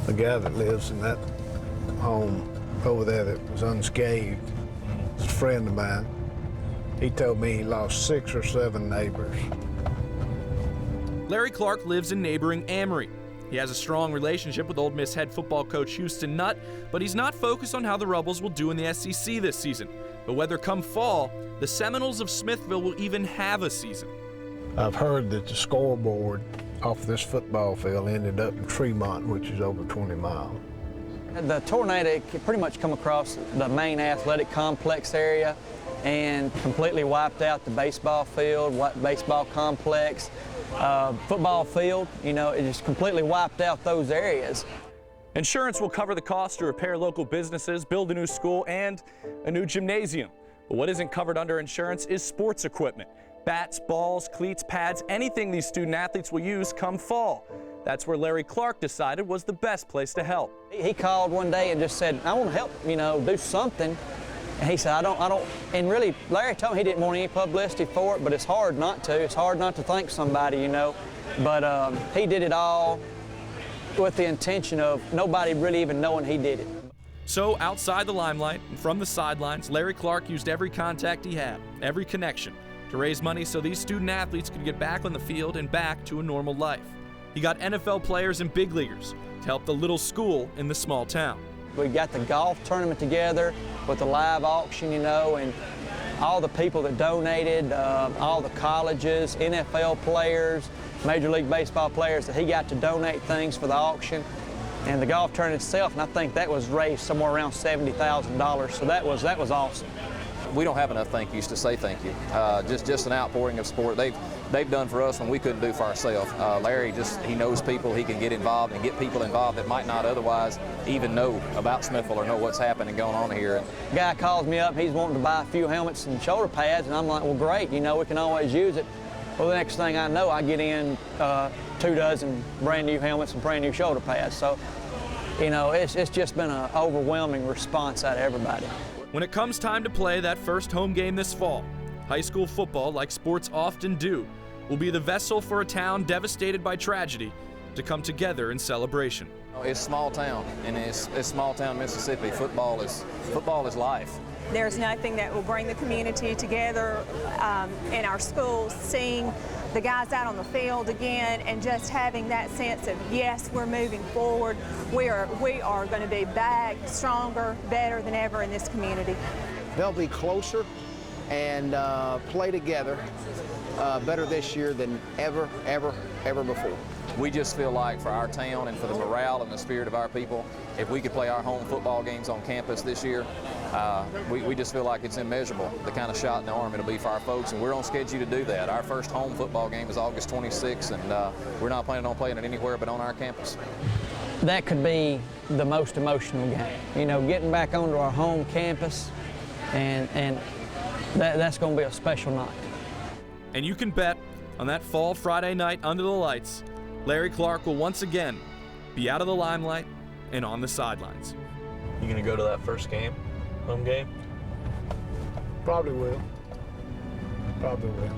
The guy that lives in that home over there that was unscathed is a friend of mine. He told me he lost 6 or 7 neighbors. Larry Clark lives in neighboring Amory. He has a strong relationship with Ole Miss head football coach Houston Nutt, but he's not focused on how the Rebels will do in the SEC this season, but whether come fall, the Seminoles of Smithville will even have a season. I've heard that the scoreboard off this football field ended up in Tremont, which is over 20 miles. The tornado pretty much come across the main athletic complex area and completely wiped out the baseball field, baseball complex, football field. You know, it just completely wiped out those areas. Insurance will cover the cost to repair local businesses, build a new school, and a new gymnasium. But what isn't covered under insurance is sports equipment. Bats, balls, cleats, pads, anything these student athletes will use come fall. That's where Larry Clark decided was the best place to help. He called one day and just said, I want to help, you know, do something. And he said, I don't, and really, Larry told me he didn't want any publicity for it, but it's hard not to. It's hard not to thank somebody, you know. But he did it all with the intention of nobody really even knowing he did it. So outside the limelight and from the sidelines, Larry Clark used every contact he had, every connection, to raise money so these student athletes could get back on the field and back to a normal life. He got NFL players and big leaguers to help the little school in the small town. We got the golf tournament together with the live auction, you know, and all the people that donated, all the colleges, NFL players, Major League Baseball players, that he got to donate things for the auction. And the golf tournament itself, and I think that was raised somewhere around $70,000, so that was awesome. We don't have enough thank yous to say thank you. Just an outpouring of support they've done for us when we couldn't do for ourselves. Larry he knows people, he can get involved and get people involved that might not otherwise even know about Smithville or know what's happening going on here. A guy calls me up, he's wanting to buy a few helmets and shoulder pads, and I'm like, well, great, you know, we can always use it. Well, the next thing I know, I get in 2 dozen brand new helmets and brand new shoulder pads. So, you know, it's just been an overwhelming response out of everybody. When it comes time to play that first home game this fall, high school football, like sports often do, will be the vessel for a town devastated by tragedy to come together in celebration. It's small town, and it's small town Mississippi. Football is life. There's nothing that will bring the community together in our schools, seeing the guys out on the field again and just having that sense of, yes, we're moving forward. We are going to be back stronger, better than ever in this community. They'll be closer and play together better this year than ever before. We just feel like for our town and for the morale and the spirit of our people, if we could play our home football games on campus this year, we just feel like it's immeasurable, the kind of shot in the arm it'll be for our folks, and we're on schedule to do that. Our first home football game is August 26th, and we're not planning on playing it anywhere but on our campus. That could be the most emotional game. You know, getting back onto our home campus, and that's going to be a special night. And you can bet on that fall Friday night under the lights, Larry Clark will once again be out of the limelight and on the sidelines. You gonna go to that first game, home game? Probably will. Probably will.